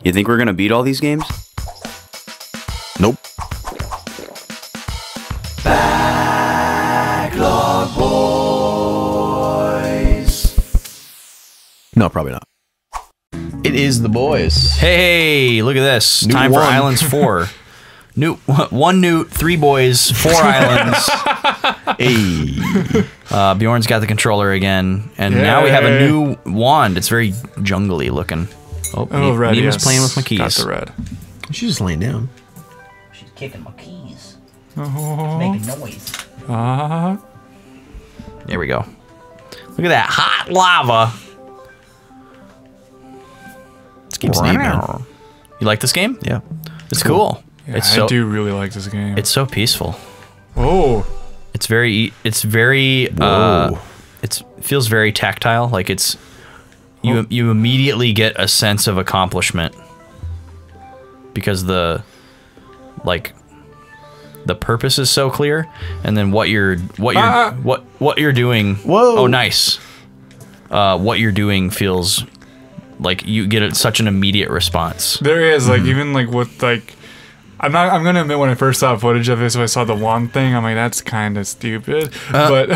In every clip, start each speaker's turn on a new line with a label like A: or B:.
A: You think we're gonna beat all these games?
B: Nope.
C: Backlog boys.
B: No, probably not. It is the boys.
D: Hey, look at this.
B: Newt
D: Time for
B: won.
D: Islands 4. Newt, 1 Newt, 3 boys, 4 islands.
B: Hey.
D: Bjorn's got the controller again, and now we have a new wand. It's very jungly looking.
E: Oh, red,
D: Neva's
E: yes.
D: playing with my keys.
E: Got the red.
B: She's just laying down.
F: She's kicking my keys.
E: Oh.
F: Making noise.
D: There we go. Look at that hot lava.
B: This game's neat, man.
D: You like this game?
B: Yeah.
D: It's cool.
E: Yeah,
D: It's so,
E: I do really like this game.
D: It's so peaceful.
E: Oh.
D: It feels very tactile. Like it's, you immediately get a sense of accomplishment because the purpose is so clear, and then what you're doing.
B: Whoa.
D: Oh, nice. What you're doing feels like you get such an immediate response.
E: There is, like, even, like, with, like... I'm gonna admit, when I first saw footage of it, so I saw the wand thing, I'm like, that's kind of stupid. But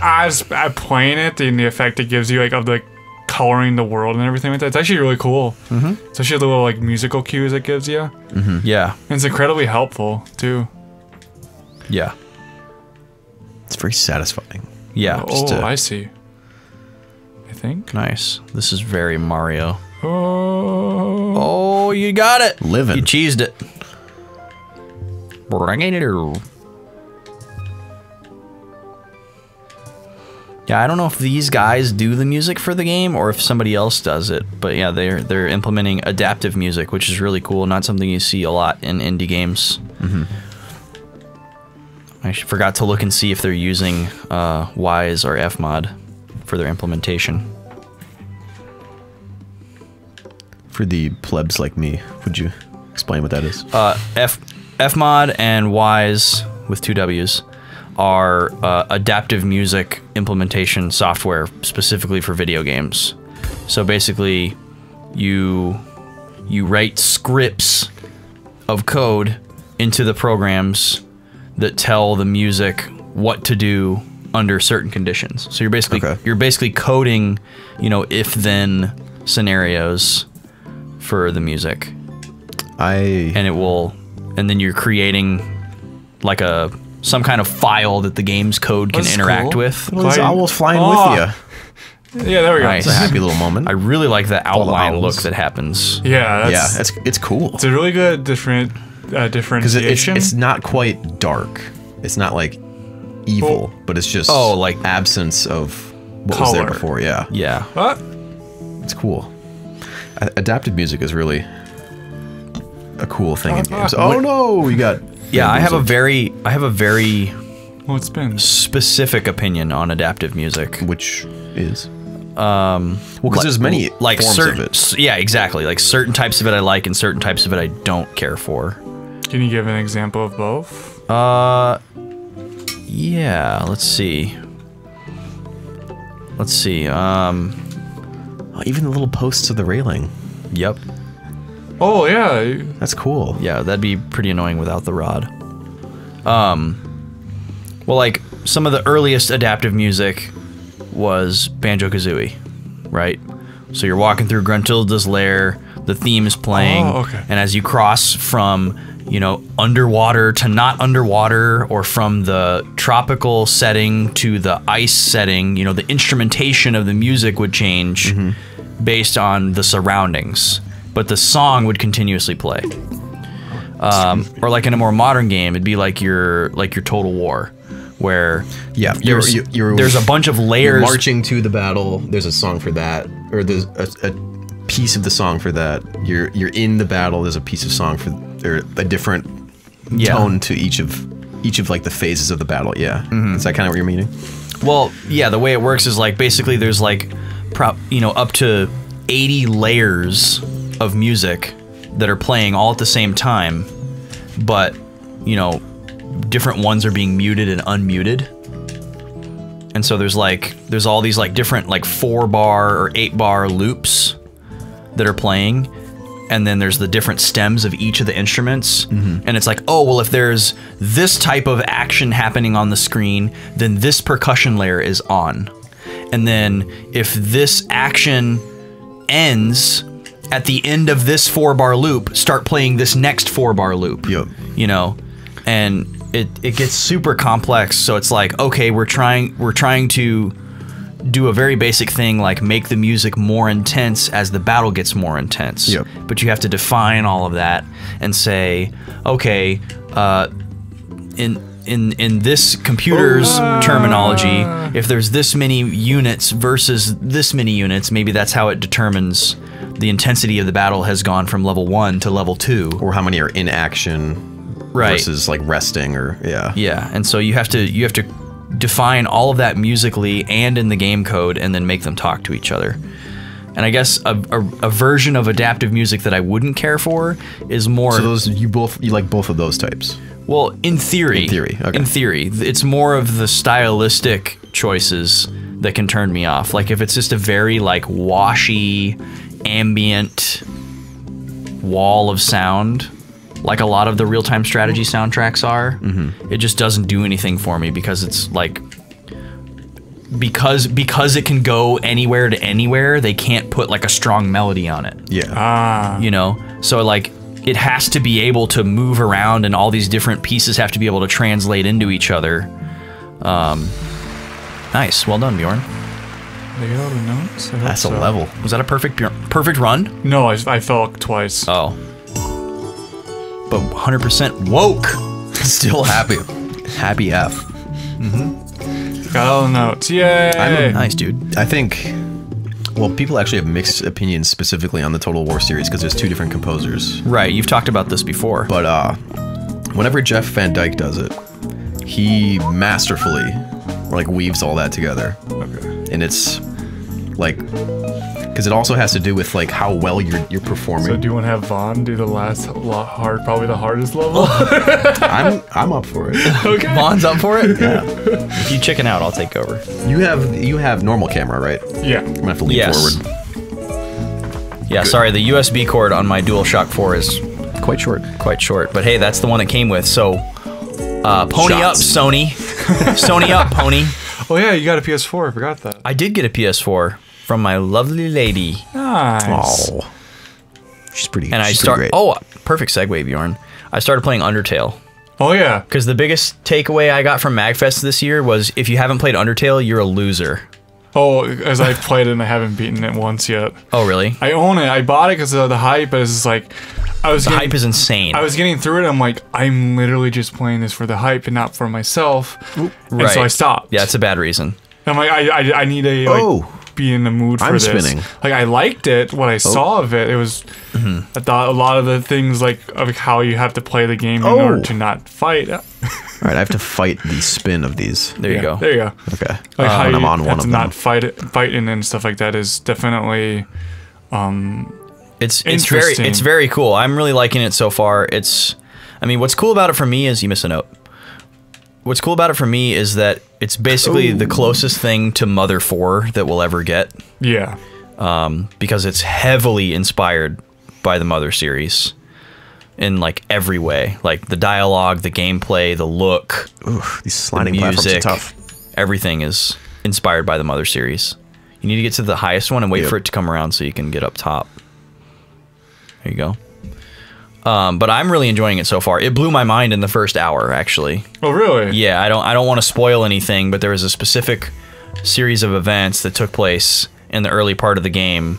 E: as I'm playing it, and the effect it gives you, like, of, like, coloring the world and everything like that, it's actually really cool. Especially the little, like, musical cues it gives you.
D: Yeah.
E: And it's incredibly helpful, too.
D: Yeah.
B: It's very satisfying.
D: Yeah.
E: Oh, I see. I think.
D: Nice. This is very Mario.
E: Oh.
D: Oh, you got it.
B: Living.
D: You cheesed it. Bring it. Yeah, I don't know if these guys do the music for the game or if somebody else does it, but yeah, they're implementing adaptive music, which is really cool. Not something you see a lot in indie games. I forgot to look and see if they're using Wise or Fmod for their implementation.
B: For the plebs like me, would you explain what that is?
D: Fmod and Wise with 2 W's are adaptive music implementation software specifically for video games. So basically, you write scripts of code into the programs that tell the music what to do under certain conditions. So you're basically coding, you know, if-then scenarios for the music. And then you're creating like some kind of file that the game's code can interact with.
B: Well, these owls flying with you.
E: Yeah, there we go.
D: Nice.
B: It's a happy little moment.
D: I really like the outline
B: owls.
D: look that happens.
E: Yeah,
B: it's cool.
E: It's a really good differentiation.
B: It's not quite dark. It's not like evil, but it's just
D: like
B: absence of what was there before. Yeah,
D: Yeah.
B: it's cool. Adaptive music is really a cool thing in games. Oh no, you got.
D: Yeah, I have a very
E: Well, it's been
D: specific opinion on adaptive music.
B: Which is well, because there's many
D: like
B: forms
D: certain,
B: of it.
D: yeah, exactly. Like certain types of it I like, and certain types of it I don't care for.
E: Can you give an example of both?
D: Yeah. Let's see.
B: Even the little posts of the railing.
D: Yep.
E: Oh yeah.
B: That's cool.
D: Yeah, that'd be pretty annoying without the rod. Well, like some of the earliest adaptive music was Banjo-Kazooie, right? So you're walking through Gruntilda's lair, the theme is playing, and as you cross from, you know, underwater to not underwater, or from the tropical setting to the ice setting, you know, the instrumentation of the music would change based on the surroundings, but the song would continuously play. Or like in a more modern game, it'd be like your Total War, where there's a bunch of layers.
B: You're marching to the battle. There's a song for that, or there's a piece of the song for that. You're in the battle. There's a piece of song for, or a different tone to each of like the phases of the battle. Yeah, is that kind of what you're meaning?
D: Well, yeah. The way it works is like basically there's like up to 80 layers of music that are playing all at the same time, but you know, different ones are being muted and unmuted. And so there's all these like different like 4-bar or 8-bar loops that are playing, and then there's the different stems of each of the instruments, and it's like, oh, well, if there's this type of action happening on the screen, then this percussion layer is on. And then if this action ends at the end of this 4-bar loop, start playing this next 4-bar loop.
B: Yep.
D: You know, and it gets super complex. So it's like, okay, we're trying to do a very basic thing, like make the music more intense as the battle gets more intense.
B: Yep.
D: But you have to define all of that and say, okay, in this computer's terminology, if there's this many units versus this many units, maybe that's how it determines the intensity of the battle has gone from level 1 to level 2.
B: Or how many are in action versus like resting, or
D: Yeah, and so you have to define all of that musically and in the game code, and then make them talk to each other. And I guess a version of adaptive music that I wouldn't care for is more.
B: So those you like both of those types.
D: Well, in theory.
B: Okay.
D: In theory, it's more of the stylistic choices that can turn me off. Like if it's just a very like washy, ambient wall of sound, like a lot of the real-time strategy soundtracks are, it just doesn't do anything for me, because it's like, because it can go anywhere to anywhere, they can't put like a strong melody on it.
B: Yeah.
D: You know? So like, it has to be able to move around, and all these different pieces have to be able to translate into each other. Nice. Well done, Bjorn.
E: They get all the notes? I hope
B: That's a
E: so.
B: level.
D: Was that a perfect run?
E: No, I fell twice.
D: Oh. But 100% woke.
B: Still happy. Happy F.
E: Got all the notes. Yay!
D: Nice, dude.
B: I think, well, people actually have mixed opinions specifically on the Total War series, because there's 2 different composers.
D: Right, you've talked about this before.
B: But whenever Jeff Van Dyke does it, he masterfully like weaves all that together.
E: Okay.
B: And it's like, because it also has to do with like how well you're performing.
E: So do you want to have Vaughn do the last probably the hardest level?
B: I'm up for it.
E: Okay.
D: Vaughn's up for it?
B: Yeah.
D: If you chicken out, I'll take over.
B: You have normal camera, right?
E: Yeah.
B: I'm gonna have to lean
D: Yes.
B: forward.
D: Yeah, sorry, the USB cord on my DualShock 4 is
B: Quite short.
D: quite short. But hey, that's the one that came with, so pony up,
B: Shots.
D: Sony. Sony up, pony.
E: Oh yeah, you got a PS4. I forgot that.
D: I did get a PS4 from my lovely lady.
E: Nice.
B: Oh, she's pretty.
D: And
B: she's pretty great.
D: oh, perfect segue, Bjorn. I started playing Undertale.
E: Oh yeah.
D: Because the biggest takeaway I got from MagFest this year was, if you haven't played Undertale, you're a loser.
E: Oh, as I've played it and I haven't beaten it once yet.
D: Oh, really?
E: I own it. I bought it because of the hype, but it's just like
D: The hype is insane.
E: I was getting through it. I'm like, I'm literally just playing this for the hype and not for myself. And so I stopped.
D: Yeah, it's a bad reason.
E: I'm like, I need to like, be in the mood for
B: I'm
E: this.
B: spinning.
E: Like, I liked it. What I saw of it, it was. I thought a lot of the things like of how you have to play the game in order to not fight.
B: All right, I have to fight the spin of these.
D: There you go.
E: There you go.
B: Okay.
E: Like how
B: when
E: you
B: I'm on
E: have
B: one
E: to
B: of them.
E: not fighting and stuff like that is definitely.
D: It's
E: Interesting.
D: very cool. I'm really liking it so far. I mean, what's cool about it for me is, you missed a note. What's cool about it for me is that it's basically the closest thing to Mother 4 that we'll ever get.
E: Yeah.
D: Because it's heavily inspired by the Mother series in like every way. Like the dialogue, the gameplay, the look,
B: Ooh, these sliding
D: the
B: platforms are
D: music,
B: tough.
D: everything is inspired by the Mother series. You need to get to the highest one and wait for it to come around so you can get up top. There you go. But I'm really enjoying it so far. It blew my mind in the first hour, actually.
E: Oh, really?
D: Yeah, I don't want to spoil anything, but there was a specific series of events that took place in the early part of the game,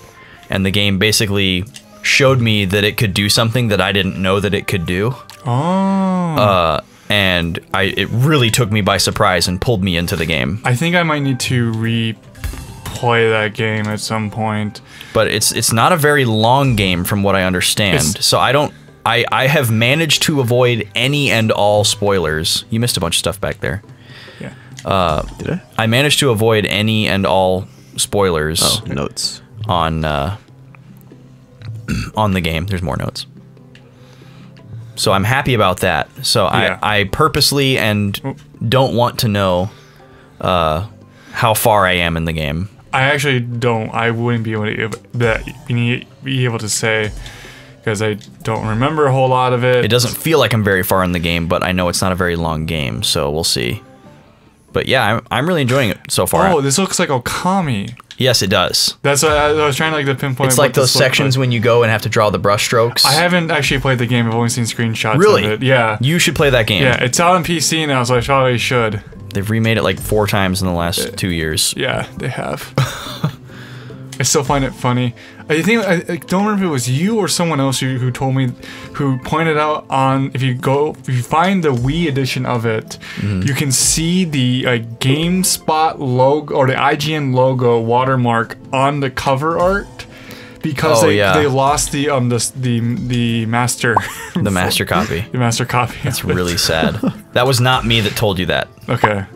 D: and the game basically showed me that it could do something that I didn't know that it could do.
E: Oh.
D: And it really took me by surprise and pulled me into the game.
E: I think I might need to replay that game at some point.
D: But it's not a very long game from what I understand. So I have managed to avoid any and all spoilers. You missed a bunch of stuff back there.
E: Yeah.
B: Did I?
D: I managed to avoid any and all spoilers.
B: Oh, notes.
D: On the game. There's more notes. So I'm happy about that. So
E: Yeah.
D: I purposely and don't want to know how far I am in the game.
E: I actually don't. I wouldn't be able to be able to say, because I don't remember a whole lot of it.
D: It doesn't feel like I'm very far in the game, but I know it's not a very long game, so we'll see. But yeah, I'm really enjoying it so far.
E: Oh, this looks like Okami.
D: Yes, it does.
E: That's what I was trying to like to pinpoint.
D: It's like those sections when you go and have to draw the brush strokes.
E: I haven't actually played the game. I've only seen screenshots
D: Really?
E: of it. Yeah.
D: You should play that game.
E: Yeah, it's out on PC now, so I probably should.
D: They've remade it like 4 times in the last 2 years.
E: Yeah, they have. I still find it funny. I think I don't remember if it was you or someone else who told me, who pointed out on if you find the Wii edition of it, you can see the GameSpot logo or the IGN logo watermark on the cover art because they lost the master
D: the master copy.
E: The master copy.
D: That's really sad. That was not me that told you that.
E: Okay.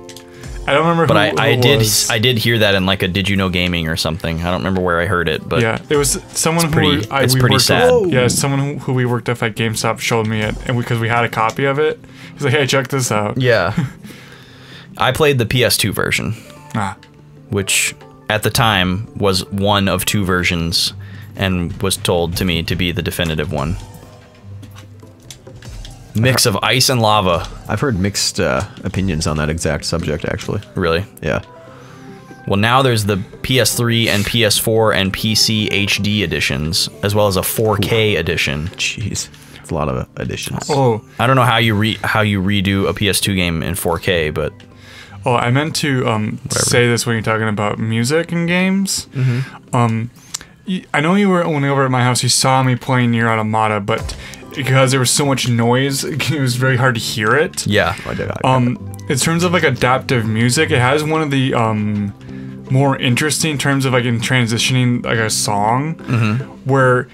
E: I don't remember.
D: But
E: who
D: I
E: it was.
D: I did hear that in like a Did You Know Gaming or something. I don't remember where I heard it, but
E: yeah, it was someone
D: it's
E: we
D: pretty
E: worked
D: sad.
E: With, yeah, someone who we worked with at GameStop showed me it, and because we had a copy of it, he's like, "Hey, check this out."
D: Yeah. I played the PS2 version, which at the time was one of 2 versions, and was told to me to be the definitive one. Mix of ice and lava.
B: I've heard mixed opinions on that exact subject, actually.
D: Really?
B: Yeah.
D: Well, now there's the PS3 and PS4 and PC HD editions, as well as a 4K edition.
B: Jeez, it's a lot of editions.
E: Oh,
D: I don't know how you redo a PS2 game in 4K, but
E: I meant to say this when you're talking about music and games. I know you were only over at my house. You saw me playing Nier Automata, but because there was so much noise, it was very hard to hear it.
D: yeah.
E: In terms of like adaptive music, it has one of the more interesting terms of like in transitioning like a song, where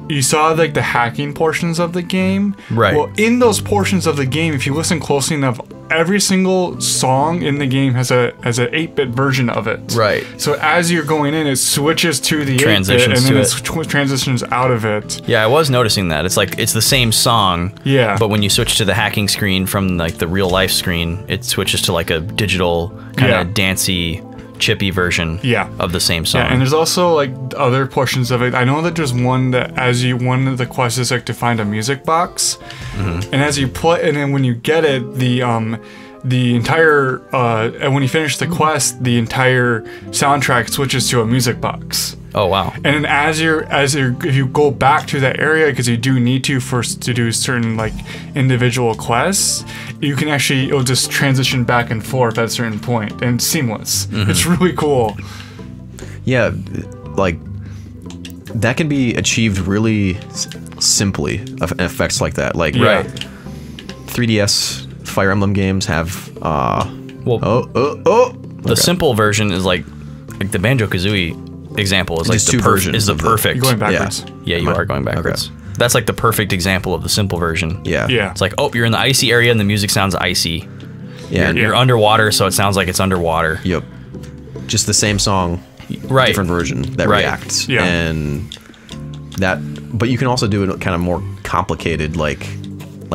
E: you saw like the hacking portions of the game.
D: Right.
E: Well, in those portions of the game, if you listen closely enough, every single song in the game has an 8-bit version of it.
D: Right.
E: So as you're going in, it switches to the 8-bit and then it transitions out of it.
D: Yeah, I was noticing that. It's like it's the same song.
E: Yeah.
D: But when you switch to the hacking screen from like the real life screen, it switches to like a digital kind of dancey, chippy version of the same song.
E: Yeah, and there's also like other portions of it. I know that there's one that one of the quests is like to find a music box, and as you play, and then when you get it, the entire and when you finish the quest, the entire soundtrack switches to a music box.
D: Oh wow!
E: And then if you go back to that area, because you do need to first to do certain like individual quests, you can it'll just transition back and forth at a certain point, and it's seamless. It's really cool.
B: Yeah, like that can be achieved really simply. Effects like that, like 3DS Fire Emblem games have.
D: The simple version is like the Banjo-Kazooie example is like
B: the
D: perfect.
E: You're going backwards.
D: Yeah, you are going backwards.
B: Okay.
D: That's like the perfect example of the simple version.
B: Yeah.
D: It's like, oh, you're in the icy area and the music sounds icy.
B: Yeah.
D: You're underwater, so it sounds like it's underwater.
B: Yep. Just the same song, different version that reacts.
E: Yeah.
B: And that, but you can also do it kind of more complicated, like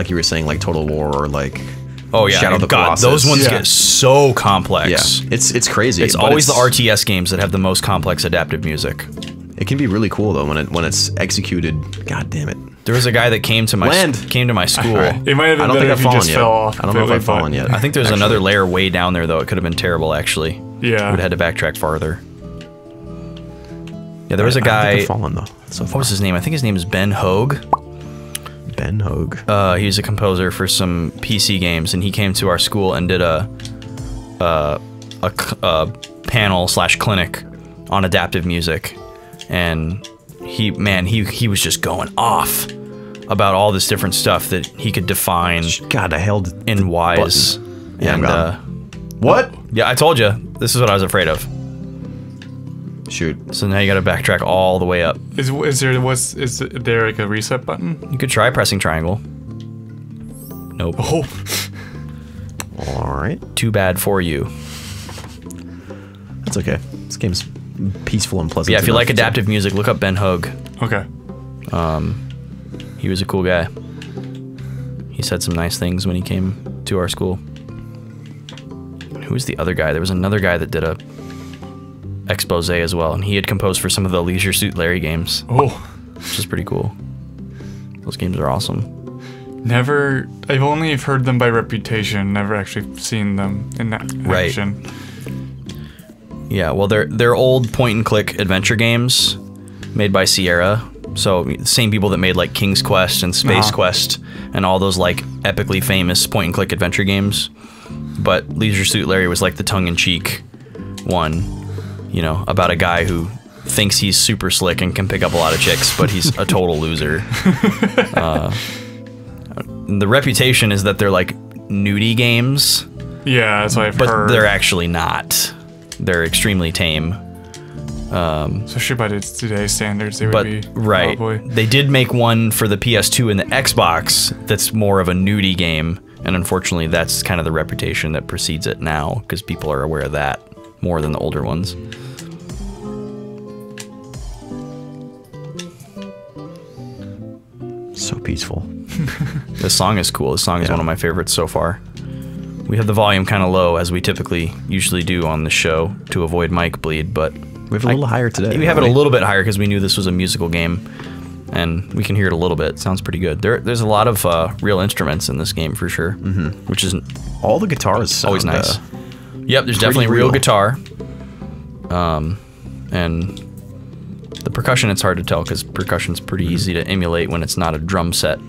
B: you were saying, like Total War or like.
D: Oh yeah,
B: Shadow of the Colossus.
D: Those ones get so complex.
B: Yeah, it's crazy.
D: It's always the RTS games that have the most complex adaptive music.
B: It can be really cool though when it's executed. God damn it!
D: There was a guy that came to my school.
E: It might have been better if you just fell off.
B: I don't know if I've fallen yet.
D: I think there's another layer way down there though. It could have been terrible actually.
E: Yeah,
D: would have had to backtrack farther. Yeah, there was a guy.
B: I think I've fallen though.
D: What was his name? I think his name is Ben Hogue.
B: Ben Hogue.
D: He's a composer for some PC games, and he came to our school and did a panel / clinic on adaptive music, and he was just going off about all this different stuff that he could define.
B: God, I held
D: in Wise.
B: Yeah,
D: and
B: what?
D: Yeah, I told you. This is what I was afraid of.
B: Shoot.
D: So now you got to backtrack all the way up.
E: Is there like a reset button?
D: You could try pressing triangle. Nope.
E: Oh.
B: All right.
D: Too bad for you.
B: That's okay. This game's peaceful and pleasant.
D: Yeah, if you like adaptive music, look up Ben Hogue.
E: Okay.
D: He was a cool guy. He said some nice things when he came to our school. Who was the other guy? There was another guy that did a expose as well, and he had composed for some of the Leisure Suit Larry games.
E: Oh,
D: which is pretty cool. Those games are awesome.
E: Never. I've only heard them by reputation. Never actually seen them in action.
D: Yeah, well, they're old point-and-click adventure games made by Sierra. So the same people that made like King's Quest and Space Quest and all those like epically famous point-and-click adventure games. But Leisure Suit Larry was like the tongue-in-cheek one, you know, about a guy who thinks he's super slick and can pick up a lot of chicks, but he's a total loser. The reputation is that they're like nudie games.
E: Yeah, that's what I've heard.
D: But they're actually not. They're extremely tame.
E: Especially by today's standards, they would be.
D: Right.
E: Probably.
D: They did make one for the PS2 and the Xbox that's more of a nudie game, and unfortunately that's kind of the reputation that precedes it now, because people are aware of that more than the older ones.
B: So peaceful.
D: This song is cool. This song is one of my favorites so far. We have the volume kind of low, as we usually do on the show, to avoid mic bleed, but
B: We have a little higher today.
D: we have it a little bit higher because we knew this was a musical game, and we can hear it a little bit. It sounds pretty good. There's a lot of real instruments in this game for sure, which is
B: all the guitars sound,
D: always nice. Yep, there's definitely real guitar, and the percussion, it's hard to tell because percussion's pretty easy to emulate when it's not a drum set.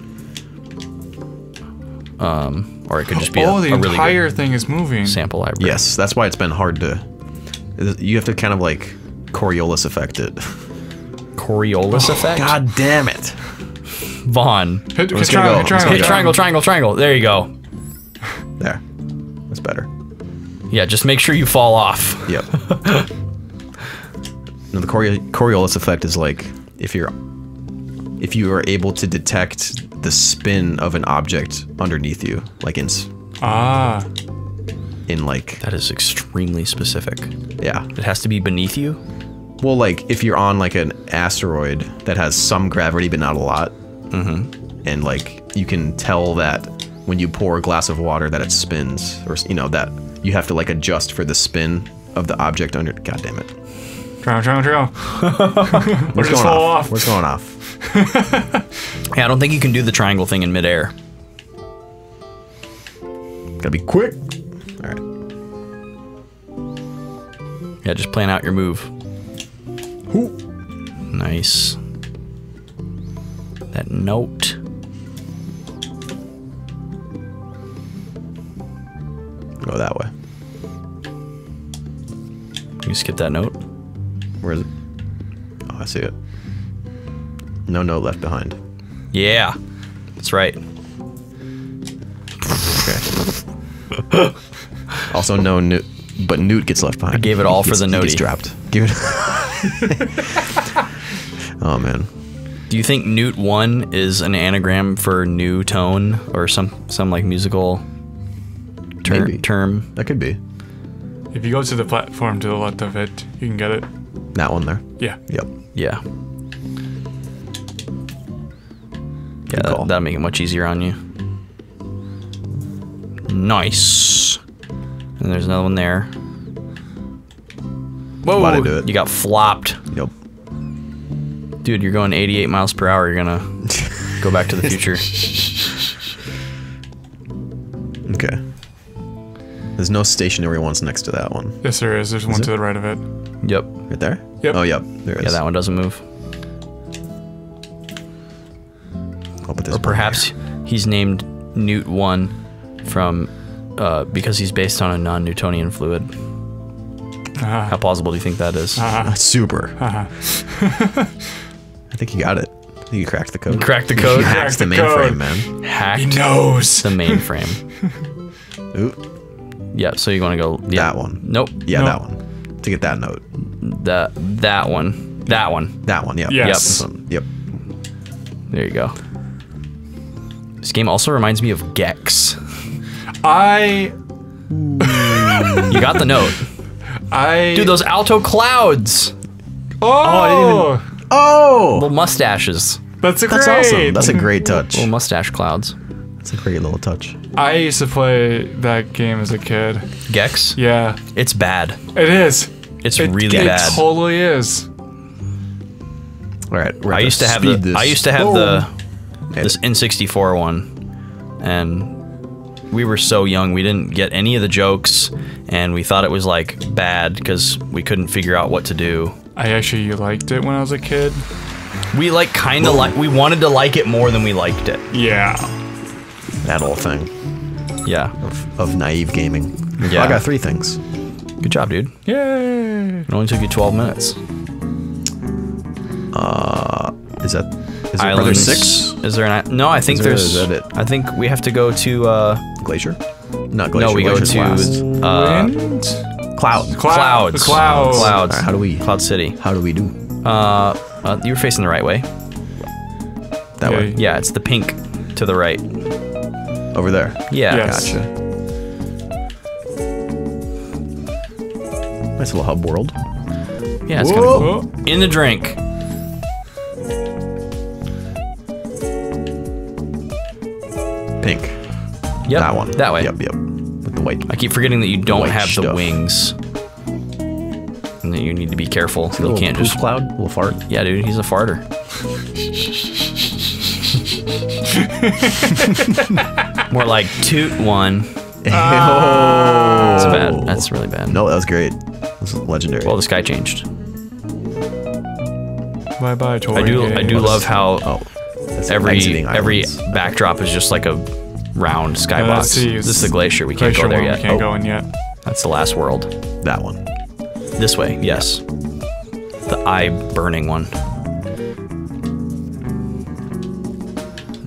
D: Or it could just be a
E: the
D: really
E: entire
D: good
E: thing is moving.
D: sample library.
B: Yes, that's why it's been hard to. You have to kind of like Coriolis effect it.
D: Coriolis effect?
B: God damn it!
D: Vaughn.
E: Hit
B: Let's
E: triangle,
B: go.
E: triangle,
D: Hit triangle, triangle, triangle. There you go.
B: There, that's better.
D: Yeah, just make sure you fall off.
B: Yep. No, the Coriolis effect is like if you are able to detect the spin of an object underneath you, like in like.
D: That is extremely specific.
B: Yeah.
D: It has to be beneath you?
B: Well, like if you're on like an asteroid that has some gravity but not a lot, and like you can tell that when you pour a glass of water that it spins, or you know that you have to like adjust for the spin of the object under. God damn it!
E: Triangle.
B: What's going off? What's going off?
D: Yeah, I don't think you can do the triangle thing in midair.
B: Gotta be quick. All right.
D: Yeah, just plan out your move.
B: Ooh.
D: Nice. That note.
B: Go that way.
D: You skip that note?
B: Where is it? Oh, I see it. No note left behind.
D: Yeah, that's right.
B: Okay. Also, no Newt, but Newt gets left behind.
D: I gave it all for the
B: He
D: notey.
B: gets dropped. Give it. Oh man.
D: Do you think Newt 1 is an anagram for new tone or some like musical
B: Maybe.
D: term?
B: That could be.
E: If you go to the platform to the left of it, you can get it.
B: That one there.
E: Yeah.
B: Yep.
D: Yeah.
B: Good call.
D: That'll make it much easier on you. Nice. And there's another one there. Whoa!
B: Why'd I do it?
D: You got flopped.
B: Yep.
D: Dude, you're going 88 miles per hour. You're gonna go back to the future.
B: Okay. There's no stationary ones next to that one.
E: Yes, there is. There's one to the right of it.
D: Yep.
B: Right there?
E: Yep.
B: Oh, yep. There is.
D: Yeah, that one doesn't move.
B: Oh, but there's
D: Or perhaps he's named Newt 1 from because he's based on a non-Newtonian fluid. How plausible do you think that is?
B: super. I think you got it. I think you cracked the code.
D: Crack the code.
B: Hacked the
E: Cracked the
B: mainframe,
E: code.
B: man.
D: Hacked
E: He knows.
D: the mainframe.
B: Ooh,
D: Yeah, so you want to go
B: that one.
D: Nope.
B: Yeah,
E: Nope.
B: that one. To get that note.
D: That one. That one.
B: That one, yep.
E: Yes.
B: This one. Yep.
D: There you go. This game also reminds me of Gex. You got the note. Dude, those alto clouds.
E: Oh,
B: Oh!
D: Little mustaches.
E: that's
B: That's
E: great.
B: awesome. That's a great touch.
D: Little mustache clouds.
B: That's a great little touch.
E: I used to play that game as a kid.
D: Gex?
E: Yeah,
D: It's bad.
E: it is.
D: It's
E: It
D: really bad.
E: totally is.
B: All right.
D: I used to have the this N64 one, and we were so young, we didn't get any of the jokes, and we thought it was like bad because we couldn't figure out what to do.
E: I actually liked it when I was a kid.
D: We like kind of like, we wanted to like it more than we liked it.
E: Yeah.
B: That whole thing
D: Yeah.
B: of naive gaming.
D: Yeah.
B: Well, I got 3 things.
D: Good job, dude.
E: Yay.
D: It only took you 12 minutes.
B: Is there
D: Islands.
B: another 6?
D: Is there an? No, I think
B: Is
D: there's.
B: that it?
D: I think we have to go to.
B: Glacier? Not Glacier.
D: No, we go
B: Glacier's
D: to
B: last.
E: Wind?
B: Cloud.
D: Clouds.
E: Clouds.
D: Clouds.
B: All right, how do we?
D: Cloud City.
B: How do we do?
D: You were facing the right way.
B: That
E: Yeah.
B: way.
D: Yeah, it's the pink to the right.
B: Over there.
D: Yeah.
E: Yes.
B: Gotcha. Nice little hub world.
D: Yeah, it's kind of cool. In the drink.
B: Pink.
D: Yep.
B: That one.
D: That way.
B: Yep. With the white.
D: I keep forgetting that you don't
B: White
D: have the
B: stuff.
D: wings. And that you need to be careful. You
B: Little
D: can't
B: poop
D: just.
B: cloud. Little fart.
D: Yeah, dude, he's a farter. More like toot one. That's bad. That's really bad.
B: No, that was great. That was legendary.
D: Well, the sky changed.
E: Bye bye, toy.
D: I do love how
B: That's
D: every
B: exiting islands.
D: backdrop is just like a round
E: let's
D: skybox.
E: see,
D: This is the glacier. We can't
E: Glacier
D: go there
E: one,
D: yet.
E: We can't go in yet.
D: That's the last world.
B: That one.
D: This way, yes. The eye burning one.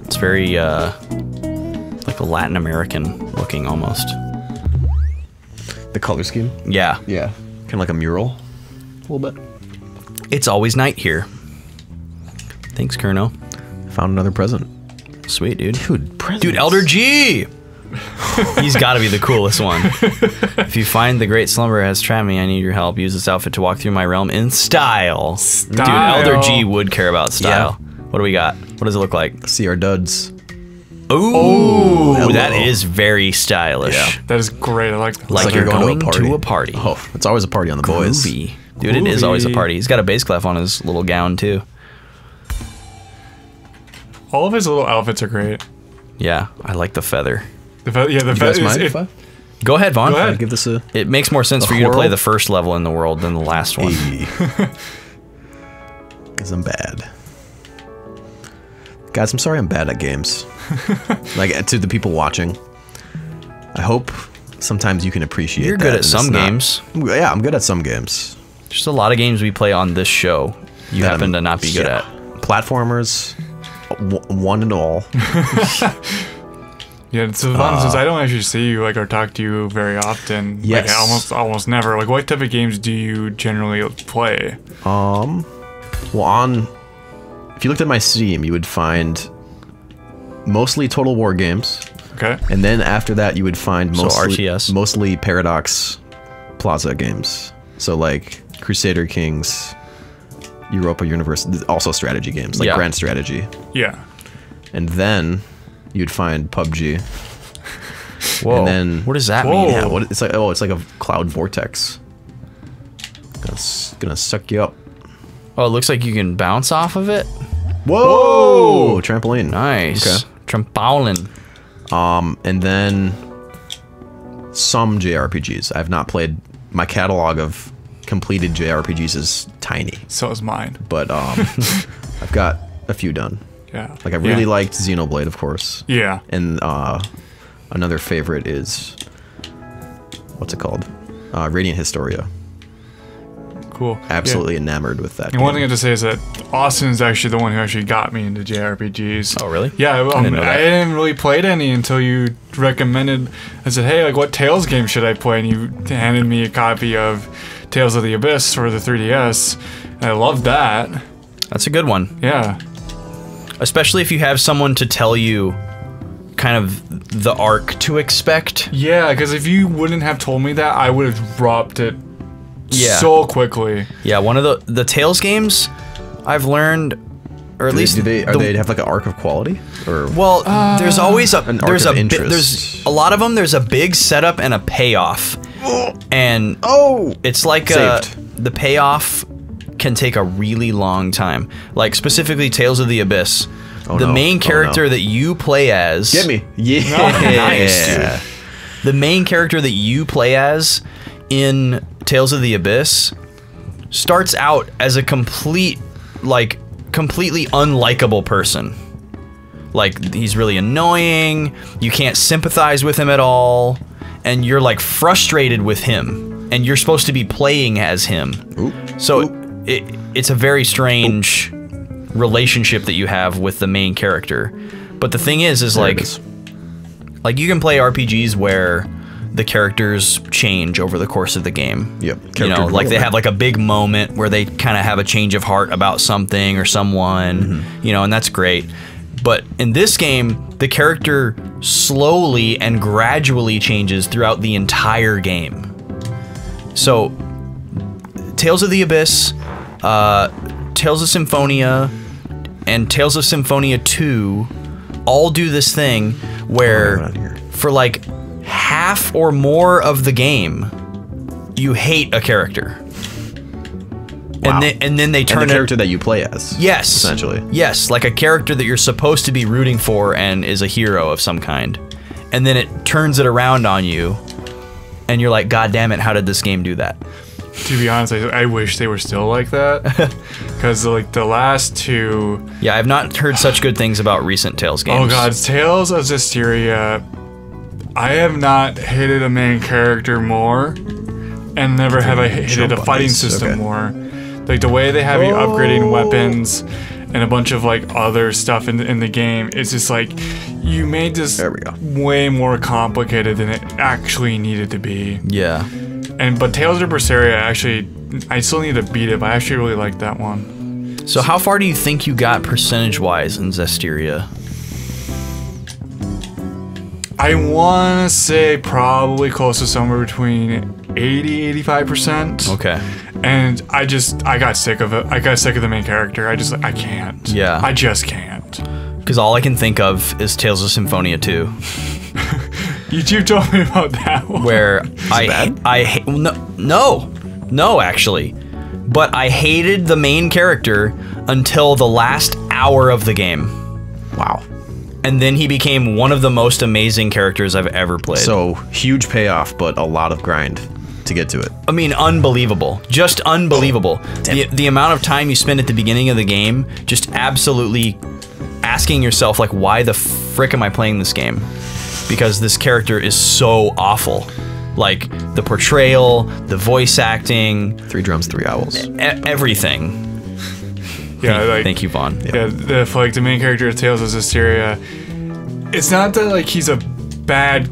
D: It's very like a Latin American looking almost.
B: The color scheme.
D: Yeah.
B: Yeah. Kind of like a mural. A little bit.
D: It's always night here. Thanks, Kerno.
B: Found another present.
D: Sweet, dude.
B: Dude, presents.
D: Dude, Elder G! He's got to be the coolest one. If you find the great slumber has trapped me, I need your help. Use this outfit to walk through my realm in style. Dude, Elder G would care about style.
B: Yeah.
D: What do we got? What does it look like?
B: See our duds.
D: Ooh,
B: hello.
D: that is very stylish.
B: Yeah.
E: That is great. I like that.
D: Like
B: It's
D: you're going to a party.
B: Oh, it's always a party on the boys.
D: Groovy. Dude, it is always a party. He's got a bass clef on his little gown, too.
E: All of his little outfits are great.
D: Yeah, I like the feather.
E: The fe- yeah, the
B: You guys
E: fe-
B: mind
E: it-
B: if I
D: Go ahead, Vaughn.
E: Go ahead.
B: give this a...
D: It makes more sense
B: A
D: for you to play
B: whirl?
D: the first level in the world than the last one.
B: Because I'm bad. Guys, I'm sorry I'm bad at games. Like, to the people watching, I hope sometimes you can appreciate
D: You're
B: that
D: good at
B: and
D: some
B: it's not-
D: games.
B: Yeah, I'm good at some games.
D: There's a lot of games we play on this show you
B: that
D: happen
B: I'm-
D: to not be good
B: yeah.
D: at.
B: Platformers, one and all.
E: Yeah, so fun since I don't actually see you like or talk to you very often.
B: Yes.
E: Like, almost never. Like, what type of games do you generally play?
B: Well, if you looked at my Steam, you would find mostly Total War games,
E: Okay.
B: and then after that, you would find
D: So
B: mostly
D: RTS.
B: mostly Paradox Plaza games. So like Crusader Kings, Europa Universe, also strategy games like
D: Yeah.
B: Grand Strategy,
E: Yeah.
B: and then you'd find PUBG.
D: Whoa.
B: And then-
D: what does that
E: Whoa.
D: mean?
B: Yeah, it's like it's like a cloud vortex. Gonna suck you up.
D: Oh, it looks like you can bounce off of it.
B: Whoa! Trampoline.
D: Nice.
B: Okay.
D: Trampolin.
B: And then some JRPGs. I've not played. My catalog of completed JRPGs is tiny,
E: So is mine.
B: but I've got a few done.
E: Yeah.
B: Like I really liked Xenoblade, of course,
E: Yeah.
B: and another favorite is what's it called? Radiant Historia.
E: Cool.
B: Absolutely enamored with that.
E: And one
B: game.
E: thing I have to say is that Austin is actually the one who actually got me into JRPGs.
D: Oh, really?
E: Yeah,
D: I didn't know that.
E: I didn't really play any until you recommended. I said, "Hey, like, what Tales game should I play?" And you handed me a copy of Tales of the Abyss for the 3DS. And I loved that.
D: That's a good one.
E: Yeah.
D: Especially if you have someone to tell you kind of the arc to expect.
E: Yeah, because if you wouldn't have told me that, I would have dropped it
D: Yeah.
E: so quickly.
D: Yeah, one of the Tales games I've learned, or at least
B: do they
D: the-
B: have like an arc of quality or
D: Well, there's always a
B: An
D: there's
B: arc
D: a
B: of
D: bi- there's
B: interest.
D: a lot of them. There's a big setup and a payoff, and it's like
B: Saved.
D: the payoff can take a really long time. Like specifically Tales of the Abyss, The main character that you play as...
B: Get me. Yeah.
D: Nice, dude. The main character that you play as in Tales of the Abyss starts out as a completely unlikable person. Like, he's really annoying, you can't sympathize with him at all, and you're like frustrated with him, and you're supposed to be playing as him. It's a very strange relationship that you have with the main character. But the thing is like you can play RPGs where the characters change over the course of the game.
B: Yep.
D: You know, like they have like a big moment where they kind of have a change of heart about something or someone, you know, and that's great. But in this game, the character slowly and gradually changes throughout the entire game. So, Tales of the Abyss, Tales of Symphonia, and Tales of Symphonia 2 all do this thing where for like half or more of the game, you hate a character.
B: Wow.
D: And then they turn
B: the character that you play as.
D: Yes.
B: Essentially.
D: Yes, like a character that you're supposed to be rooting for and is a hero of some kind. And then it turns it around on you, and you're like, God damn it, how did this game do that?
E: To be honest, I wish they were still like that. Because like the last two...
D: Yeah, I've not heard such good things about recent Tales games.
E: Oh god, Tales of Zestiria. I have not hated a main character more, and never have I hated a fighting system more. Like the way they have you upgrading weapons and a bunch of like other stuff in the game, it's just like you made this way more complicated than it actually needed to be.
D: Yeah.
E: But Tales of Berseria, actually, I still need to beat it, but I actually really like that one.
D: So how far do you think you got percentage-wise in Zestiria?
E: I want to say probably close to somewhere between 80–85%.
D: Okay.
E: And I got sick of it. I got sick of the main character. I can't.
D: Yeah.
E: I just can't.
D: Because all I can think of is Tales of Symphonia 2.
E: You told me about that one.
D: Where no, actually. But I hated the main character until the last hour of the game.
B: Wow.
D: And then he became one of the most amazing characters I've ever played.
B: So, huge payoff, but a lot of grind to get to it.
D: I mean, unbelievable. Just unbelievable. The amount of time you spend at the beginning of the game just absolutely asking yourself, like, why the frick am I playing this game? Because this character is so awful. Like, the portrayal, the voice acting...
B: 3 drums, 3 owls.
D: Everything.
E: Yeah, like,
D: thank you, Vaughn.
E: Yeah, like the main character of Tales of Zestiria, it's not that like he's a bad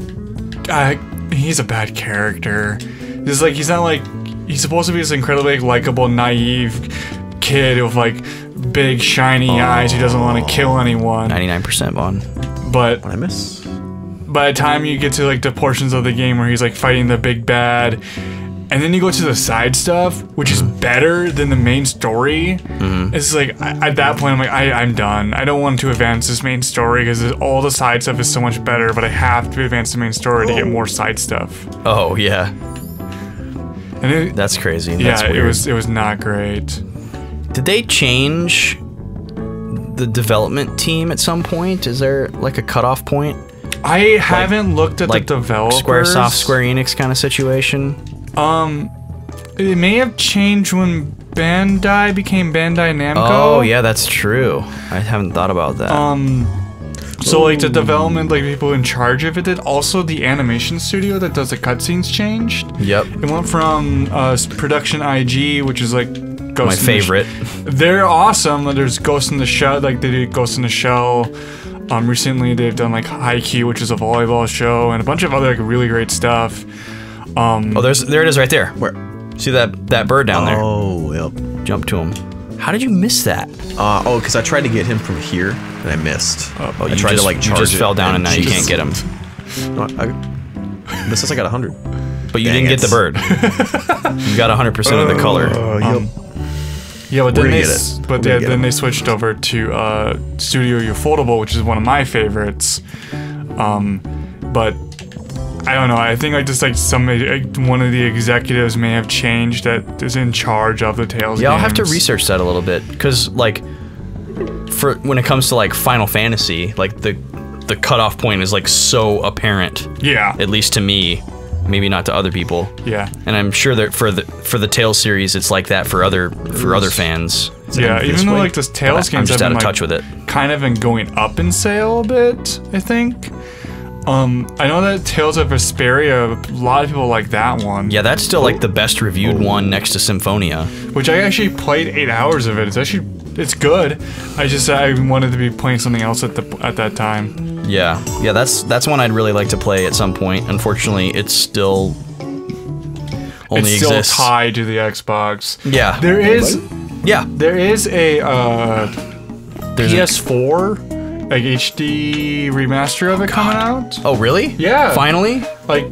E: character. It's like he's not like he's supposed to be this incredibly likable, naive kid with like big shiny eyes who doesn't want to kill anyone.
D: 99% Vaughn.
E: But
B: What I miss?
E: by the time you get to like the portions of the game where he's like fighting the big bad, and then you go to the side stuff, which is better than the main story. It's like, at that point, I'm like, I'm done. I don't want to advance this main story because all the side stuff is so much better, but I have to advance the main story to get more side stuff.
D: Oh, yeah.
E: And
D: that's crazy.
E: Yeah,
D: that's weird.
E: It was not great.
D: Did they change the development team at some point? Is there like a cutoff point?
E: I haven't looked at the developers.
D: Squaresoft, Square Enix kind of situation?
E: It may have changed when Bandai became Bandai Namco.
D: Oh, yeah, that's true. I haven't thought about that.
E: So like the development, like people in charge of it did. Also, the animation studio that does the cutscenes changed.
D: Yep.
E: It went from Production IG, which is like
D: my favorite.
E: They're awesome. There's Ghost in the Shell. Like they did Ghost in the Shell. Recently they've done like Haikyuu, which is a volleyball show, and a bunch of other like really great stuff.
D: Oh, there it is right there. Where? See that bird down there?
B: Oh, yep.
D: Jump to him. How did you miss that?
B: Because I tried to get him from here and I missed. I tried to like charge
D: you just fell down and now you can't get him.
B: No, this says I got 100.
D: But you didn't get the bird. You got 100% of the color.
E: Yeah, but then they switched over to Studio Ufotable, which is one of my favorites. But I don't know. I think like just like one of the executives may have changed that is in charge of the Tales.
D: Yeah, I'll have to research that a little bit because like for when it comes to like Final Fantasy, like the cutoff point is like so apparent.
E: Yeah.
D: At least to me, maybe not to other people.
E: Yeah.
D: And I'm sure that for the Tales series, it's like that for other fans.
E: Yeah, even though like the Tales games
D: I'm just
E: have
D: out
E: been
D: of
E: like,
D: touch with it.
E: kind of been going up in sale a bit, I think. I know that Tales of Vesperia, a lot of people like that one.
D: Yeah, that's still like the best reviewed one next to Symphonia.
E: Which I actually played 8 hours of it. It's good. I wanted to be playing something else at that time.
D: Yeah, that's one I'd really like to play at some point. Unfortunately, it's still only
E: it's still
D: exists.
E: tied to the Xbox.
D: Yeah,
E: There is a
D: There's
E: PS4 like HD remaster of it coming out.
D: Oh, really?
E: Yeah.
D: Finally?
E: Like,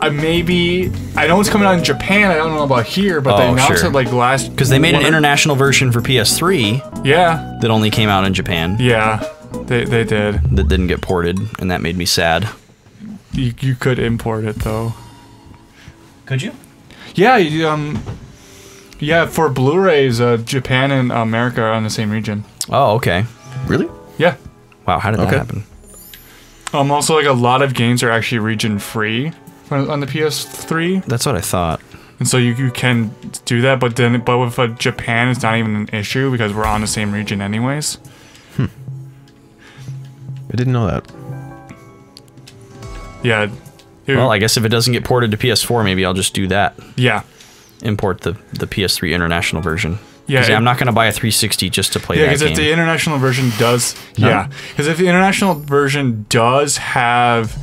E: I know it's coming out in Japan. I don't know about here, but they announced it like last.
D: Because they made an international version for PS3.
E: Yeah.
D: That only came out in Japan.
E: Yeah, they did.
D: That didn't get ported, and that made me sad.
E: You could import it though.
F: Could you?
E: Yeah. Yeah, for Blu-rays, Japan and America are on the same region.
D: Oh, okay.
B: Really?
E: Yeah.
D: Wow, how did that happen?
E: Also, like a lot of games are actually region free on the PS3,
D: That's what I thought.
E: and so you can do that. But with Japan, it's not even an issue because we're on the same region anyways.
B: I didn't know that.
E: Yeah.
D: Well, I guess if it doesn't get ported to PS4, maybe I'll just do that.
E: Yeah.
D: Import the PS3 international version.
E: Yeah.
D: I'm not going to buy a 360 just to play that game.
E: Yeah, because if the international version does, because if the international version does have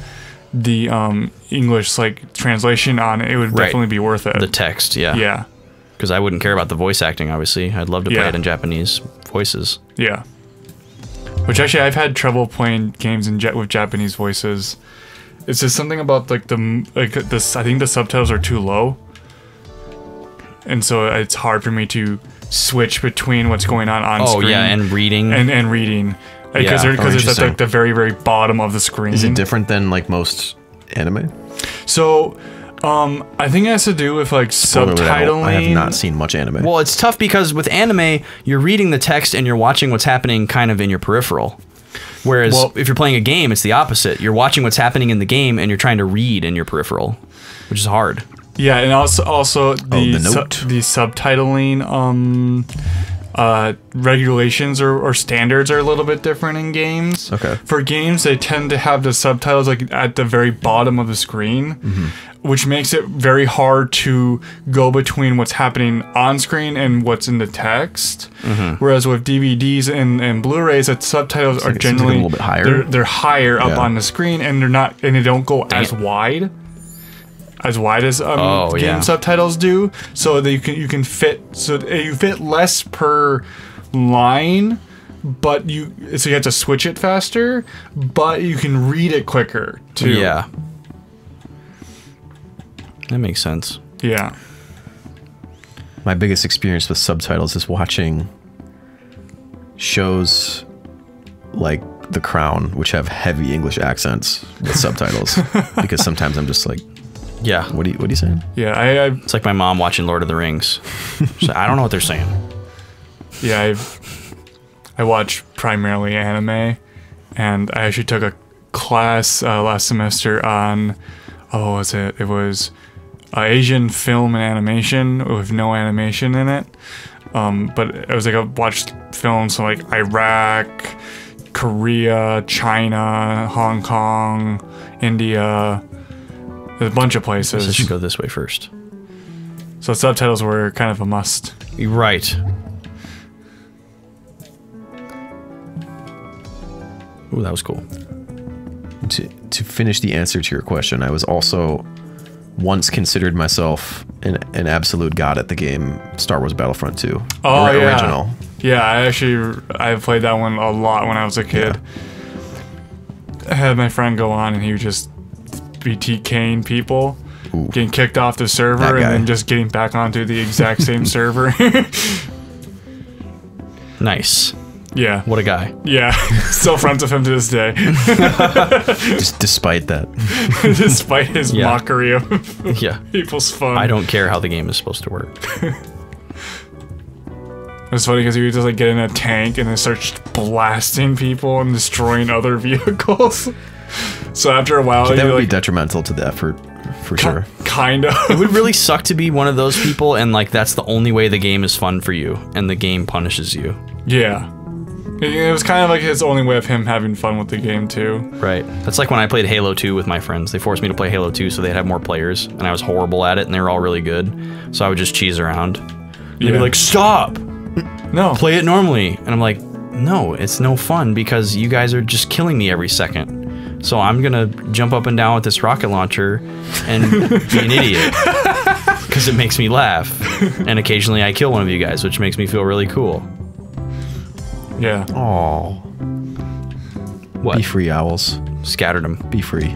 E: the English like translation on it, it would definitely be worth it.
D: The text, yeah.
E: Yeah.
D: Because I wouldn't care about the voice acting, obviously. I'd love to play
E: Yeah.
D: it in Japanese voices.
E: Yeah. Which actually, I've had trouble playing games with Japanese voices. It's just something about like this. I think the subtitles are too low, and so it's hard for me to switch between what's going on screen.
D: Oh yeah, and reading.
E: And reading. Because it's at like the very, very bottom of the screen.
B: Is it different than like most anime?
E: So, I think it has to do with like subtitling.
B: I have not seen much anime.
D: Well, it's tough because with anime, you're reading the text and you're watching what's happening kind of in your peripheral. Whereas if you're playing a game, it's the opposite. You're watching what's happening in the game and you're trying to read in your peripheral, which is hard.
E: Yeah, and also the subtitling regulations or standards are a little bit different in games.
B: Okay.
E: For games, they tend to have the subtitles like at the very bottom of the screen, which makes it very hard to go between what's happening on screen and what's in the text. Whereas with DVDs and Blu-rays, the subtitles are generally
B: a little bit higher.
E: They're higher up on the screen, and they don't go as wide. As wide as game subtitles do, so that you fit less per line, but you have to switch it faster, but you can read it quicker too.
D: Yeah, that makes sense.
E: Yeah.
B: My biggest experience with subtitles is watching shows like The Crown, which have heavy English accents with subtitles, because sometimes I'm just like,
D: yeah.
B: What are you saying?
E: Yeah,
D: it's like my mom watching Lord of the Rings. She's like, I don't know what they're saying.
E: Yeah, I watch primarily anime, and I actually took a class last semester on, what was it? It was Asian film and animation with no animation in it. But it was like I watched films from like Iraq, Korea, China, Hong Kong, India. There's a bunch of places.
D: So I should go this way first.
E: So subtitles were kind of a must.
D: Right. Ooh, that was cool.
B: To finish the answer to your question, I was also once considered myself an absolute god at the game Star Wars Battlefront 2.
E: Oh, yeah.
B: Original.
E: Yeah, I played that one a lot when I was a kid. Yeah. I had my friend go on and he would just be TKing people, getting kicked off the server, and then just getting back onto the exact same server.
D: Nice.
E: Yeah.
D: What a guy.
E: Yeah. Still friends with him to this day.
B: Just despite that.
E: Despite his mockery of people's fun.
D: I don't care how the game is supposed to work.
E: It's funny because you would just like get in a tank and then start blasting people and destroying other vehicles. So after a while,
B: that would
E: like,
B: be detrimental to the effort, for sure.
E: Kind of.
D: It would really suck to be one of those people, and like that's the only way the game is fun for you, and the game punishes you.
E: Yeah. It was kind of like his only way of him having fun with the game too.
D: Right. That's like when I played Halo 2 with my friends. They forced me to play Halo 2 so they'd have more players, and I was horrible at it, and they were all really good. So I would just cheese around. They'd be like, "Stop!
E: No.
D: Play it normally." And I'm like, "No, it's no fun because you guys are just killing me every second. So I'm gonna jump up and down with this rocket launcher and be an idiot because it makes me laugh. And occasionally I kill one of you guys, which makes me feel really cool."
E: Yeah.
B: Oh.
D: What?
B: Be free, owls.
D: Scattered them.
B: Be free.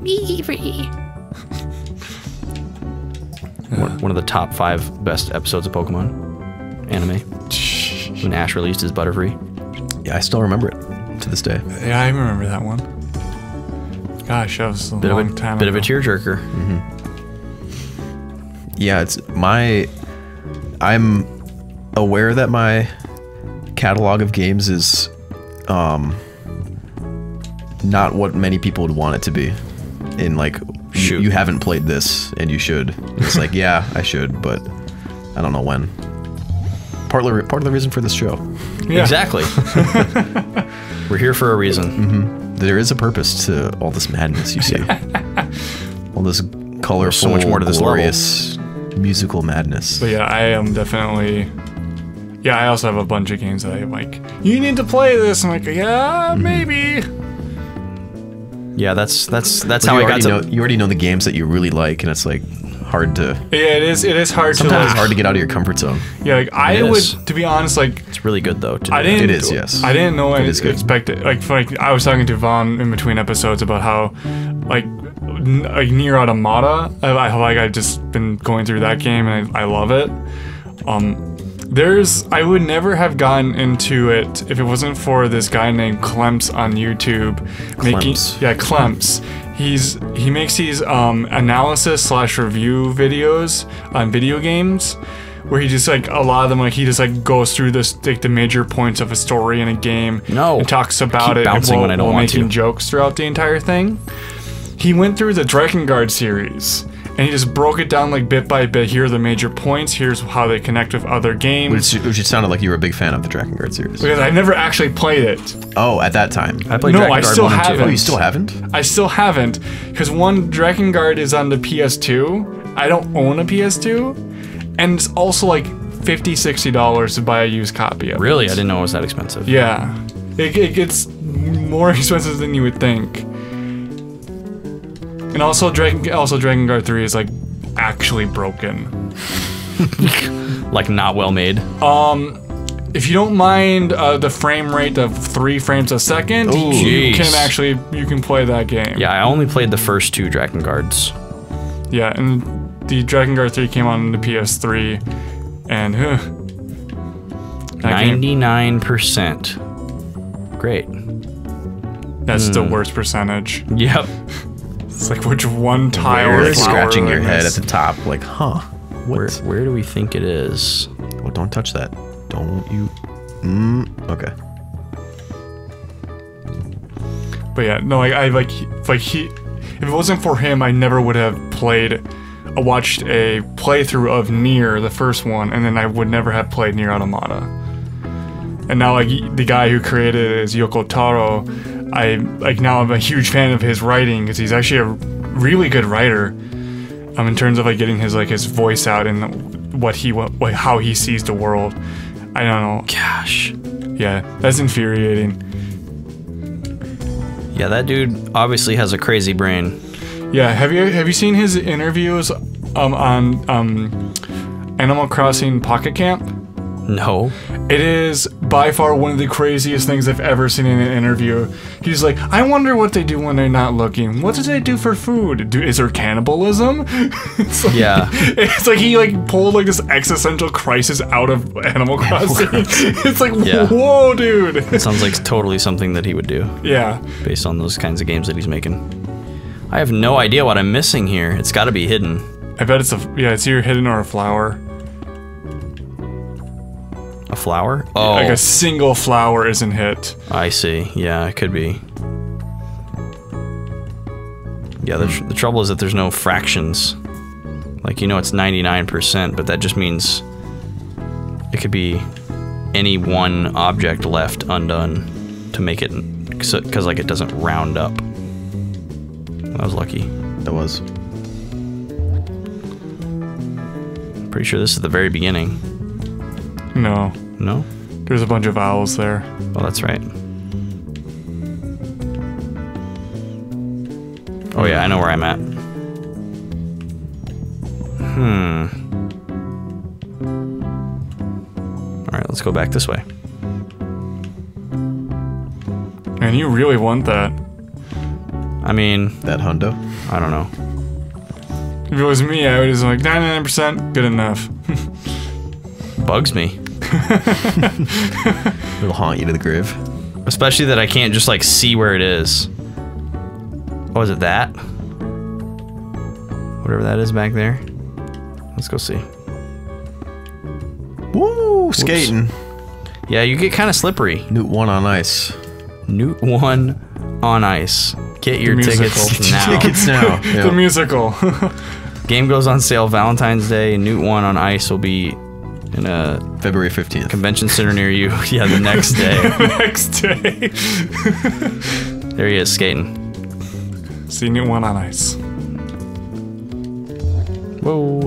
A: Be free.
D: One of the top 5 best episodes of Pokemon anime. When Ash released his Butterfree.
B: Yeah, I still remember it to this day.
E: Yeah, I remember that one. Gosh, that was a long time
D: Bit
E: ago.
D: of a tearjerker.
B: Yeah, I'm aware that my catalog of games is not what many people would want it to be. In like, you haven't played this and you should. It's like, yeah, I should, but I don't know when. Part of the reason for this show.
E: Yeah.
D: Exactly. We're here for a reason.
B: There is a purpose to all this madness you see. All this colorful,
D: so much more to this
B: glorious musical madness.
E: But yeah, I am definitely. Yeah, I also have a bunch of games that I'm like, you need to play this. I'm like, yeah, maybe.
D: Yeah, that's
B: But
D: how
B: you
D: I got to.
B: you already know the games that you really like, and it's like hard to.
E: Yeah, it is. It is hard
B: Sometimes
E: to.
B: it's
E: Like,
B: hard to get out of your comfort zone.
E: yeah, like I
D: It is.
E: would, to be honest, like
D: It's really good though. To
E: I
D: do
E: didn't.
B: It is, yes.
E: I didn't know I
B: It is good.
E: expected. Like I was talking to Vaughn in between episodes about how, like Nier Automata. I just been going through that game and I love it. I would never have gotten into it if it wasn't for this guy named Clemps on YouTube.
B: Clemps.
E: Clemps. He makes these analysis / review videos on video games, where he just like a lot of them like he just like goes through this like the major points of a story in a game and talks about it
D: bouncing when I don't
E: while
D: want
E: making
D: to.
E: jokes throughout the entire thing. He went through the Drakengard series. And he just broke it down like bit by bit. Here are the major points. Here's how they connect with other games.
B: Which sounded like you were a big fan of the Drakengard series.
E: Because I never actually played it.
B: Oh, at that time.
D: I played
E: No,
D: Dragon
E: I
D: Guard
E: still
D: 1 and 2.
E: haven't.
B: Oh, you still haven't?
E: I still haven't. Because one, Drakengard is on the PS2. I don't own a PS2. And it's also like $50, $60 to buy a used copy of
D: Really,
E: it.
D: I didn't know it was that expensive.
E: Yeah. It gets more expensive than you would think. And also Drakengard 3 is like actually broken.
D: Like not well made.
E: If you don't mind the frame rate of 3 frames a second, you can play that game.
D: Yeah, I only played the first 2 Drakengard's.
E: Yeah, and the Drakengard 3 came on the PS3, and
D: 99%. Great.
E: That's the worst percentage.
D: Yep.
E: It's like which one tile
B: You're
E: or flower
B: scratching your
E: like
B: head
E: this?
B: at the top, like, huh? What?
D: Where do we think it is?
B: Oh, don't touch that. Don't you? Okay.
E: But yeah, no, if it wasn't for him, I never would have watched a playthrough of Nier, the first one, and then I would never have played Nier Automata. And now, like, the guy who created it is Yoko Taro. Now I'm a huge fan of his writing because he's actually a really good writer. In terms of like getting his voice out and how he sees the world. I don't know.
D: Gosh.
E: Yeah, that's infuriating.
D: Yeah, that dude obviously has a crazy brain.
E: Yeah, have you seen his interviews on Animal Crossing Pocket Camp?
D: No.
E: It is by far one of the craziest things I've ever seen in an interview. He's like, I wonder what they do when they're not looking. What do they do for food? Is there cannibalism?
D: Yeah.
E: It's like he like pulled like this existential crisis out of Animal Crossing. It's like,
D: Yeah.
E: whoa, dude.
D: It sounds like totally something that he would do
E: Yeah.
D: based on those kinds of games that he's making. I have no idea what I'm missing here. It's got to be hidden.
E: I bet it's either hidden or a flower.
D: A flower? Oh.
E: Like a single flower isn't hit.
D: I see. Yeah, it could be. Yeah, the trouble is that there's no fractions. Like, you know, it's 99%, but that just means it could be any one object left undone to make it, because like it doesn't round up. I was lucky.
B: That was.
D: Pretty sure this is the very beginning.
E: No.
D: No?
E: There's a bunch of owls there.
D: Oh, that's right. Oh yeah, I know where I'm at. Alright, let's go back this way.
E: Man, you really want that.
D: I mean...
B: That hundo?
D: I don't know.
E: If it was me, I would just like 99%, good enough.
D: Bugs me.
B: It'll haunt you to the grave.
D: Especially that I can't just like see where it is. Oh, is it that? Whatever that is back there. Let's go see.
B: Woo! Skating.
D: Yeah, you get kind of slippery.
B: Newt 1 on ice.
D: Newt 1 on ice. Get your tickets now.
B: Tickets now.
E: The musical.
D: Game goes on sale Valentine's Day. Newt 1 on ice will be in a
B: February 15th.
D: Convention center near you. Yeah, the next day.
E: Next day.
D: There he is, skating.
E: See Newt 1 on ice.
D: Whoa.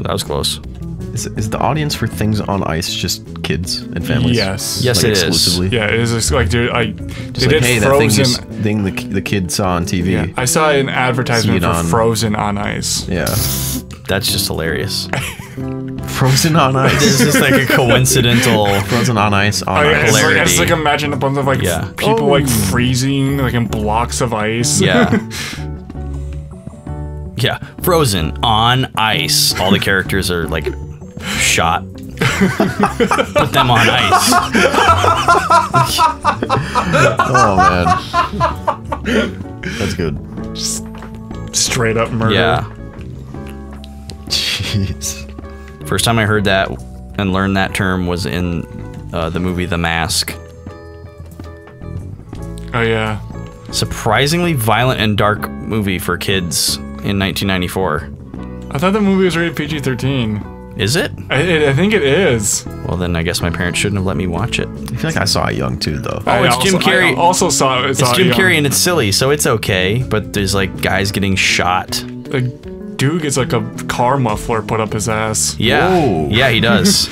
D: That was close.
B: Is the audience for things on ice just kids and families?
E: Yes.
D: Yes,
B: Like
D: it is.
B: exclusively?
E: Yeah, it is just like, dude, they
B: Just
E: did
B: like, hey,
E: Frozen.
B: that thing the kid saw on TV.
E: Yeah, I saw an advertisement
B: See it
E: for
B: on-
E: Frozen on ice.
B: Yeah.
D: That's just hilarious.
B: Frozen on ice.
D: This is like a coincidental.
B: Frozen on ice on
E: Oh, yeah,
B: ice.
E: I just like imagine a bunch of like
D: Yeah.
E: people like freezing like in blocks of ice.
D: Yeah. Yeah. Frozen on ice. All the characters are like shot. Put them on ice.
B: Oh man. That's good.
E: Straight up murder.
D: Yeah.
B: Jeez.
D: First time I heard that and learned that term was in the movie The Mask.
E: Oh yeah.
D: Surprisingly violent and dark movie for kids in 1994.
E: I thought the movie was rated PG-13.
D: Is it?
E: I think it is.
D: Well, then I guess my parents shouldn't have let me watch it.
B: I feel like I saw it young too, though.
D: Oh, it's Jim Carrey.
E: I also saw it.
D: It's Jim Carrey and it's silly, so it's okay. But there's like guys getting shot.
E: The dude gets like a car muffler put up his ass.
D: Yeah,
B: Whoa.
D: yeah, he does.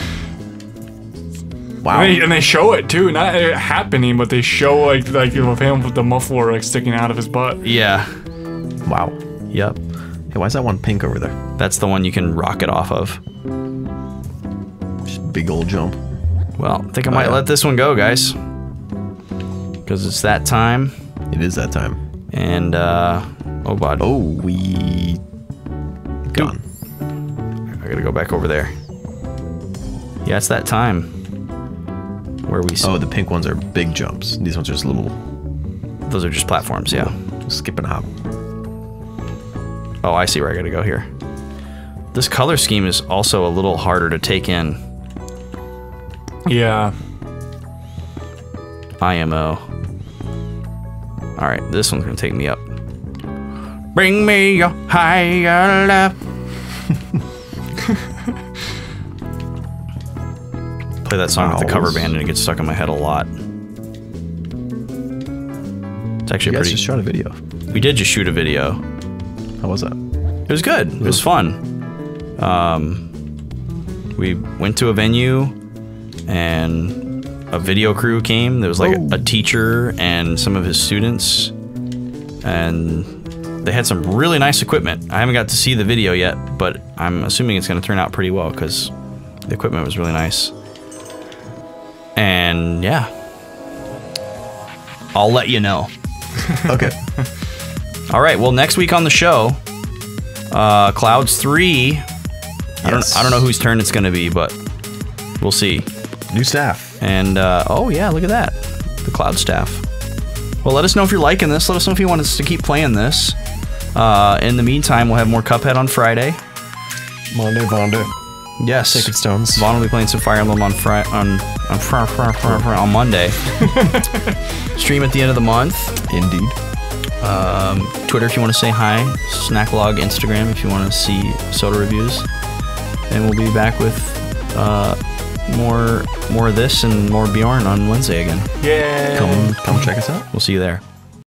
B: Wow.
E: And they show it too, not it happening, but they show like him with the muffler like sticking out of his butt.
D: Yeah.
B: Wow.
D: Yep.
B: Hey, why is that one pink over there?
D: That's the one you can rocket off of.
B: Just a big old jump.
D: Well, I think I might
B: yeah.
D: let this one go, guys. Because it's that time.
B: It is that time.
D: And, oh, God.
B: Oh, we... Gone.
D: I gotta go back over there. Yeah, it's that time. Where we...
B: Oh, the pink ones are big jumps. These ones are just little...
D: Those are just platforms, yeah.
B: Skip and hop.
D: Oh, I see where I gotta go here. This color scheme is also a little harder to take in.
E: Yeah.
D: IMO. Alright, this one's gonna take me up. Bring me your higher love. Play that song with the cover band and it gets stuck in my head a lot. It's actually
B: You guys
D: pretty...
B: just shot a video.
D: We did just shoot a video.
B: How was that?
D: It was good. It was fun. We went to a venue and a video crew came. There was like a teacher and some of his students. And they had some really nice equipment. I haven't got to see the video yet, but I'm assuming it's going to turn out pretty well because the equipment was really nice. And yeah. I'll let you know.
B: Okay.
D: All right. Well, next week on the show, Clouds 3.
B: Yes.
D: I don't know whose turn it's going to be, but we'll see.
B: New staff.
D: And oh yeah, look at that, the Cloud staff. Well, let us know if you're liking this. Let us know if you want us to keep playing this. In the meantime, we'll have more Cuphead on Friday.
B: Monday, Vonda.
D: Yes.
B: Sacred Stones.
D: Vaughn will be playing some Fire Emblem on Monday. Stream at the end of the month.
B: Indeed.
D: Twitter if you want to say hi. Snacklog Instagram if you want to see soda reviews. And we'll be back with more of this and more Bjorn on Wednesday again.
E: Yeah.
B: Come check us out.
D: We'll see you there.